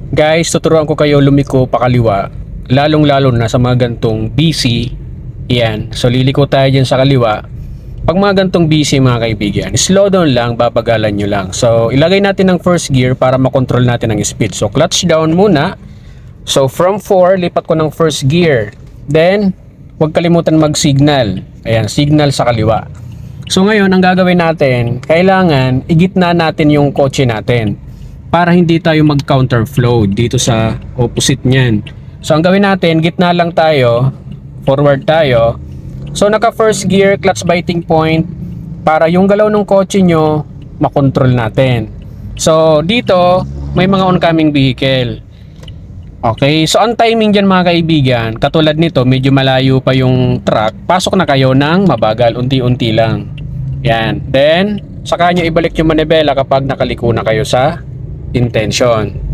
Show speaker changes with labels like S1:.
S1: Guys, tuturuan ko kayo lumiko pakaliwa, lalong-lalo na sa mga gantong busy. Yan, so liliko tayo dyan sa kaliwa. Pag mga gantong busy mga kaibigan, slow down lang, babagalan nyo lang. So ilagay natin ang first gear para makontrol natin ang speed. So clutch down muna. So from 4, lipat ko ng first gear. Then, huwag kalimutan mag-signal. Ayan, signal sa kaliwa. So ngayon, ang gagawin natin, kailangan igitna natin yung kotse natin para hindi tayo mag-counterflow dito sa opposite niyan. So ang gawin natin, gitna lang tayo, forward tayo. So naka first gear, clutch biting point para yung galaw ng kotse nyo makontrol natin. So dito, may mga oncoming vehicle. Okay, so ang timing dyan mga kaibigan, katulad nito, medyo malayo pa yung truck, pasok na kayo ng mabagal, unti-unti lang. Yan, then saka nyo ibalik yung manibela kapag nakaliko na kayo sa intention.